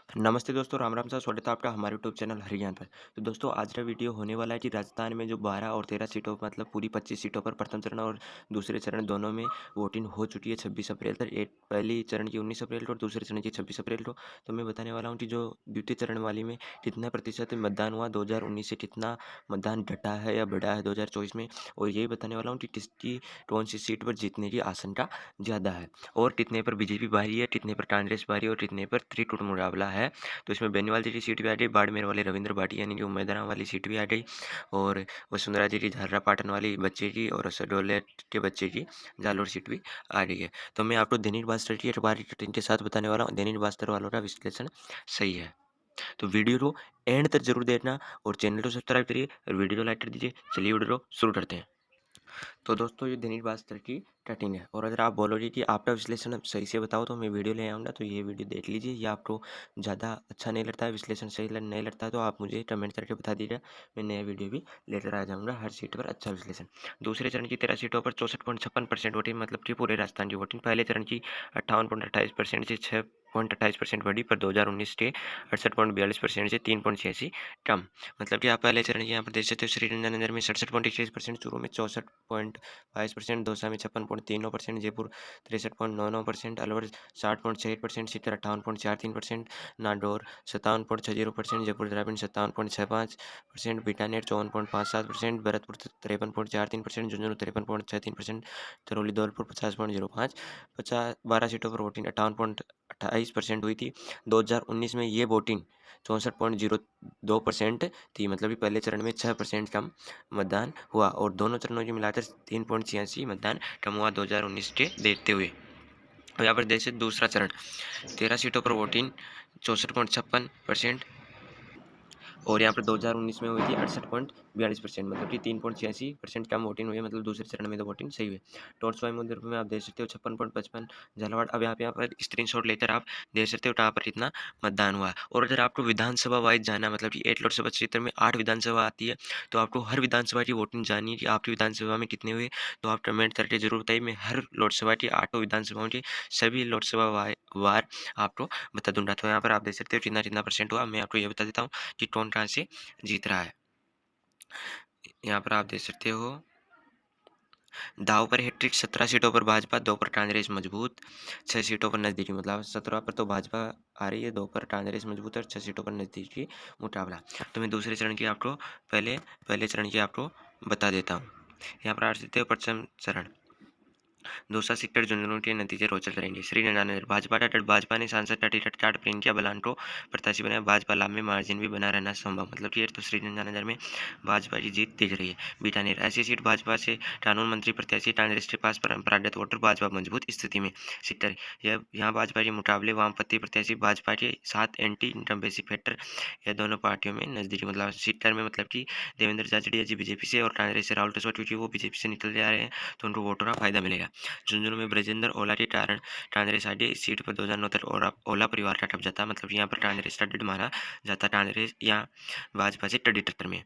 नमस्ते दोस्तों, राम राम साहब, स्वागत है आपका हमारे यूट्यूब चैनल हरिज्ञान पर। तो दोस्तों आज का वीडियो होने वाला है कि राजस्थान में जो 12 और 13 सीटों मतलब पूरी 25 सीटों पर प्रथम चरण और दूसरे चरण दोनों में वोटिंग हो चुकी है 26 अप्रैल तक। एक पहली चरण की 19 अप्रैल को और दूसरे चरण की 26 अप्रैल को। तो मैं बताने वाला हूँ कि जो द्वितीय चरण वाली में कितना प्रतिशत मतदान हुआ 2019 से, कितना मतदान घटा है या बढ़ा है 2024 में, और यही बताने वाला हूँ कि किसकी कौन सी सीट पर जीतने की आशंका ज़्यादा है, और कितने पर बीजेपी भारी है, कितने पर कांग्रेस भारी है और कितने पर त्रिकूट मुकाबला है। तो इसमें बेनीवाल जी की सीट भी आ गई, बाड़मेर वाले रविंद्र भाटी यानी कि उम्मीदवार वाली सीट भी आ गई, और वसुंधरा जी की झालरा पाटन वाली बच्चे की और सडोले के बच्चे की जालोर सीट भी आ रही है। तो मैं आपको दैनिक भास्कर की अखबार की कटिंग के साथ बताने वाला हूँ। दैनिक भास्कर वालों का विश्लेषण सही है। तो वीडियो को एंड तक जरूर देखना और चैनल को सब्सक्राइब करिए और वीडियो को लाइक कर दीजिए। चलिए वीडियो को शुरू करते हैं। तो दोस्तों ये दैनिक भास्कर की कटिंग है, और अगर आप बोलोगे कि आपका विश्लेषण अब सही से बताओ तो मैं वीडियो ले आऊँगा, तो ये वीडियो देख लीजिए। या आपको ज़्यादा अच्छा नहीं लगता है, विश्लेषण सही नहीं लगता है, तो आप मुझे कमेंट करके बता दीजिए। मैं नया वीडियो भी लेकर आ जाऊँगा हर सीट पर अच्छा विश्लेषण। दूसरे चरण की 13 सीटों पर 64.56% वोटिंग, मतलब कि पूरे राजस्थान की वोटिंग। पहले चरण की 58.28% से 6.28% बढ़ी, पर 2019 के 68.42% से 3.86 कम। मतलब कि आप पहले चरण की यहाँ पर देख सकते हो, श्रीगंगानगर में 67.21%, चूरू में 64.22%, दौसा में 56.39%, जयपुर 63.99%, अलवर 60.61%, सीकर 58.43%, नागौर 57.60%, जयपुर ग्रामीण 57.65%, बीकानेर 54.57%, भरतपुर 53.43%, झुंझुनू 53.63%, करौली धौलपुर 50.05%। 12 सीटों पर वोटिंग 58.28% हुई थी। 2019 में ये वोटिंग 64.02% थी, मतलब कि पहले चरण में 6% कम मतदान हुआ, और दोनों चरणों की मिलाकर 3.86 मतदान कम हुआ 2019 के देखते हुए। और यहाँ पर देख दूसरा चरण 13 सीटों पर वोटिंग 64.56%, और यहाँ पर 2019 में हुई थी 68.42%, मतलब कि 3.86% कम वोटिंग हुई है, मतलब दूसरे चरण में तो वोटिंग सही हुई। टॉर्च वाई में आप देख सकते हो 56.55 झालावाड़। अब यहाँ पर स्क्रीनशॉट लेकर आप देख सकते हो कहाँ पर कितना मतदान हुआ है। और अगर आपको विधानसभा वाइज जाना, मतलब कि 8 लोकसभा क्षेत्र में 8 विधानसभा आती है, तो आपको हर विधानसभा की वोटिंग जानी है कि आपकी विधानसभा में कितने हुए। तो आप कमेंट करके जरूर बताइए। मैं हर लोकसभा की 8 विधानसभाओं की सभी लोकसभा वार आपको बता दूंगा। तो यहाँ पर आप देख सकते हो कितना कितना परसेंट हुआ। मैं आपको ये बता देता हूँ कि कौन कहाँ से जीत रहा है। यहाँ पर आप देख सकते हो दाव पर हैट्रिक, 17 सीटों पर भाजपा, 2 पर कांग्रेस मजबूत, 6 सीटों पर नजदीकी, मतलब 17 पर तो भाजपा आ रही है, 2 पर कांग्रेस मजबूत है और 6 सीटों पर नजदीकी मुकाबला। तो मैं दूसरे चरण की आपको पहले चरण की आपको बता देता हूँ। यहाँ पर आ सकते हो प्रथम चरण। दौसा सीकर झुंझुनू के नतीजे रोचक रहेंगे। श्रीगंगानगर भाजपा ने सांसद का टिकट काट प्रियंका बलान को प्रत्याशी बनाया। भाजपा लाभ में मार्जिन भी बना रहना संभव, मतलब कि तो श्रीगंगानगर में भाजपा की जीत दिख रही है। बीकानेर ऐसी सीट भाजपा से कानून मंत्री प्रत्याशी कांग्रेस के पास परंपरागत वोटर, भाजपा मजबूत स्थिति में। सीटर यहाँ भाजपा के मुकाबले वामपंथी प्रत्याशी भाजपा के साथ एंटी इनकम्बेंसी फैक्टर, यह दोनों पार्टियों में नजदीकी, मतलब सीटर में, मतलब कि देवेंद्र झाझड़िया जी बीजेपी से और कांग्रेस से राहुल टेस्वा, क्योंकि वो बीजेपी से निकल जा रहे हैं, तो उनको वोटों का फायदा मिलेगा। झुंझुनू में ब्रजेंद्र ओला के कारण कांग्रेस आगे। इस सीट पर 2009 तक ओला परिवार का कब्जा था, मतलब यहाँ पर कांग्रेस का डट माना जाता। कांग्रेस या भाजपा से कड़ी टक्कर में।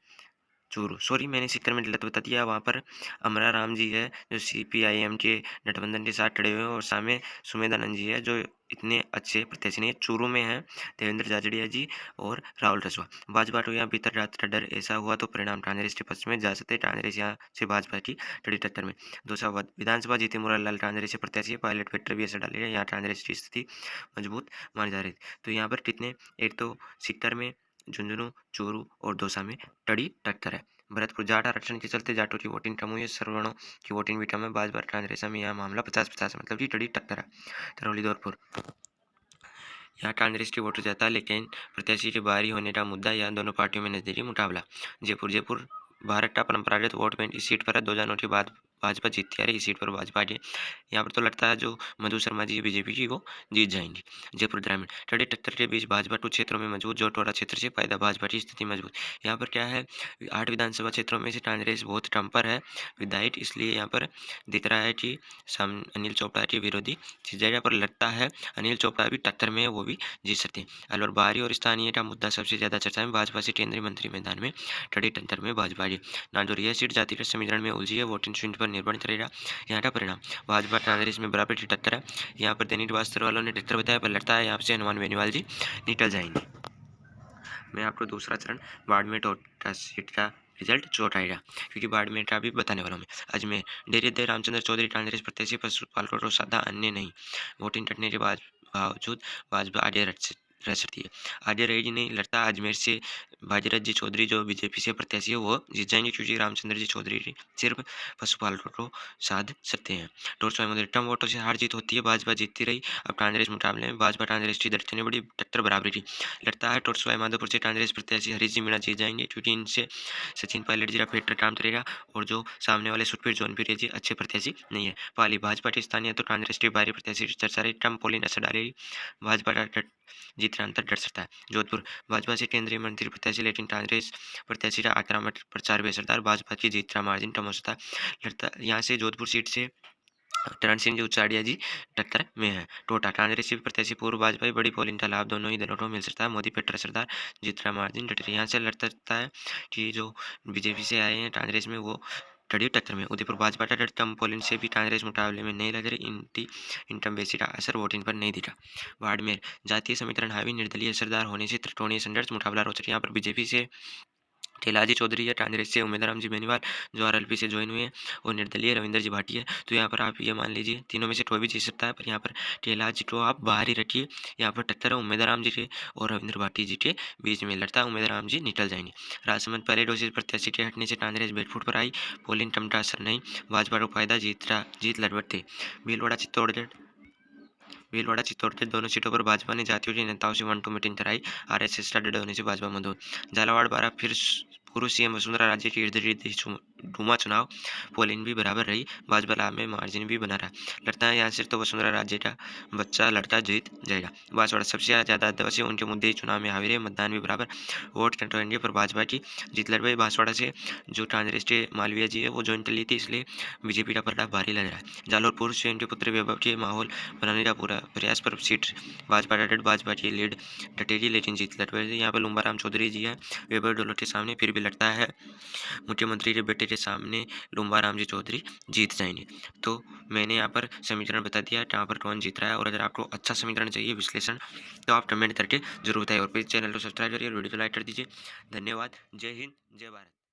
चूरू, सॉरी मैंने सीकर में गलत बता दिया। वहाँ पर अमरा राम जी है जो CPIM के गठबंधन के साथ खड़े हुए हैं, और सामने सुमेधानंद जी है जो इतने अच्छे प्रत्याशी नहीं है। चूरू में है देवेंद्र झाझड़िया जी और राहुल रसवा। भाजपा को यहाँ भीतर रात का डर, ऐसा हुआ तो परिणाम कांग्रेस के पक्ष में जा सकते। कांग्रेस यहाँ से भाजपा की कड़ी टक्कर में। दूसरा विधानसभा जीते मुरारलाल कांग्रेस से प्रत्याशी, पायलट फैक्टर भी ऐसा डालेगा। यहाँ कांग्रेस की स्थिति मजबूत मानी जा रही थी। तो यहाँ पर कितने, एक तो सीकर में, झुंझुनू, चूरू और दौसा में कड़ी टक्कर है। भरतपुर जाट आरक्षण के चलते जाटों की वोटिंग कम हुई है, सवर्णों की वोटिंग भी कम है। भाजपा कांग्रेस में यह मामला 50-50, मतलब कि कड़ी टक्कर है। करौली धौलपुर, यहाँ कांग्रेस की वोट ज्यादा, लेकिन प्रत्याशी के बाहरी होने का मुद्दा, यहाँ दोनों पार्टियों में नजदीकी मुकाबला। जयपुर भारत का परंपरागत वोट बैंक इस सीट पर है। 2009 के बाद भाजपा जीतती आ रही, इस सीट पर भाजपा के यहाँ पर तो लगता है जो मधु शर्मा जी बीजेपी की, वो जीत जाएंगी। जयपुर ग्रामीण, कड़े टक्कर के बीच भाजपा कुछ क्षेत्रों में मजबूत, जोटवाड़ा क्षेत्र से फायदा, भाजपा की स्थिति मजबूत। यहाँ पर क्या है, 8 विधानसभा क्षेत्रों में से कांग्रेस बहुत कम पर है विधायक, इसलिए यहाँ पर दिख रहा है कि अनिल चोपड़ा के विरोधी जगह पर लगता है अनिल चोपड़ा भी टक्कर में है, वो भी जीत सकते हैं। अलवर बाहरी और स्थानीय का मुद्दा सबसे ज्यादा चर्चा में। भाजपा से केंद्रीय मंत्री मैदान में, कड़े टक्कर में भाजपा की। नागौर, यह सीट जातिगत समीकरण में उलझी है, वोटिंग स्विंग पर निर्भर रहेगा। यहाँ का परिणाम भाजपा कांग्रेस में बराबर की टक्कर है। यहाँ पर दैनिक भास्कर वालों ने टक्कर बताया, पर लगता है यहाँ से हनुमान बेनीवाल जी निकल जाएंगे। मैं आपको दूसरा चरण बाड़मेर टोटा सीट का रिजल्ट चोट आएगा, क्योंकि बाड़मेर का भी बताने वाला हूँ मैं। अजमेर डेरे दे रामचंद्र चौधरी कांग्रेस प्रत्याशी पशुपाल को साधा अन्य नहीं। वोटिंग कटने के बावजूद भाजपा आगे रह सकती है। आगे रहेगी नहीं, लगता अजमेर से भागीरथ जी चौधरी जो बीजेपी से प्रत्याशी है वो जीत जाएंगे, क्योंकि रामचंद्र जी चौधरी सिर्फ पशुपाल को साध सकते हैं। टोरसो में कम वोटों से हार जीत होती है, भाजपा जीतती रही। अब कांग्रेस मुकाबले में भाजपा कांग्रेस की दर्जने बड़ी टक्कर बराबरी की। लगता है टोरसो माधोपुर से कांग्रेस प्रत्याशी हरीश जी मीणा जीत जाएंगे, क्योंकि इनसे सचिन पायलट जी का पेट काम करेगा, और जो सामने वाले सुखबीर जौनपुरी जी अच्छे प्रत्याशी नहीं है। पाली भाजपा के स्थानीय तो कांग्रेस के बाहरी प्रत्याशी की चर्चा रही, कम पोलिंग असर डालेगी, भाजपा का जीत का अंतर डर सकता है। जोधपुर भाजपा से केंद्रीय मंत्री प्रत्याशी, लेकिन कांग्रेस प्रत्याशी का आक्रामक प्रचार बेअसरदार, भाजपा की जीत का मार्जिन कम हो सकता है। लगता यहाँ से जोधपुर सीट से चरण सिंह जी उचाड़िया जी टक्कर में है। टोटा कांग्रेस की प्रत्याशी पूर्व भाजपा बड़ी पोलिंग का लाभ दोनों ही दलों को मिल सकता है। मोदी पेटर सरदार जीत का मार्जिन डट यहाँ से लड़ सकता है कि जो बीजेपी से आए हैं कांग्रेस में वो कड़ी टक्कर में। उदयपुर भाजपा का डट कम पोलिंग से भी कांग्रेस मुकाबले में नहीं लग रही, इनकम बेसी का असर वोटिंग पर नहीं दिखा। बाड़मेर जातीय समीकरण हावी, निर्दलीय असरदार होने से त्रिकोणीय संघर्ष मुकाबला रोचक। यहाँ पर बीजेपी से ठेलाजी चौधरी है, कांग्रेस से उमेदवार राम जी बेनीवाल जो आरएलपी से ज्वाइन हुए हैं, और निर्दलीय रविंद्र जी भाटी है। तो यहाँ पर आप ये मान लीजिए तीनों में से कोई भी जीत सकता है, पर यहाँ पर ठेलाजी को आप बाहर ही रखिए। यहाँ पर टक्कर है उमेदवार राम जी के और रविंद्र भाटी जी के बीच में, लगता है उमेदवार राम जी निकल जाएंगे। राजसमंद पहले डोसी प्रत्याशी के हटने से कांग्रेस बैकफुट पर आई, पोलिंग कम का असर नहीं, भाजपा को फायदा, जीत लगभग थे। भीलवाड़ा चित्तौड़गढ़ दोनों सीटों पर भाजपा ने जातियों के नेताओं से 1-2 मीटिंग कराई, आरएसएस का डर होने से भाजपा मजबूत। झालावाड़ बारह फिर पूर्व सीएम वसुंधरा राजे के इर्द गिर्द डूमा चुनाव, पोलिंग भी बराबर रही, भाजपा लाभ में मार्जिन भी बना रहा। लगता है यहाँ से तो वसुंधरा राजे का बच्चा लड़का जीत जाएगा। बांसवाड़ा सबसे ज्यादा आदिवासी, उनके मुद्दे चुनाव में हावी रहे, मतदान भी बराबर, वोट कंट्रोल पर भाजपा की जीत लड़ रही। बांसवाड़ा से जो कांग्रेस के मालवीय जी है वो ज्वाइन कर ली थी, इसलिए बीजेपी का पर्दा भारी लग रहा है। जालोर पूर्व से उनके पुत्र वैभव के माहौल बनाने का पूरा प्रयास, पर सीट भाजपा का भाजपा की लीड डटेगी, लेकिन जीत लड़ रही है। यहाँ पर लुम्बाराम चौधरी जी है वैभव डोलर के सामने, फिर भी लगता है मुख्यमंत्री के बेटे के सामने लुम्बाराम जी चौधरी जीत जाएंगे। तो मैंने यहाँ पर समीकरण बता दिया कहाँ पर कौन जीत रहा है, और अगर आपको अच्छा समीकरण चाहिए विश्लेषण तो आप कमेंट करके जरूर बताइए, और प्लीज चैनल को सब्सक्राइब करिए और वीडियो को लाइक कर दीजिए। धन्यवाद। जय हिंद, जय भारत।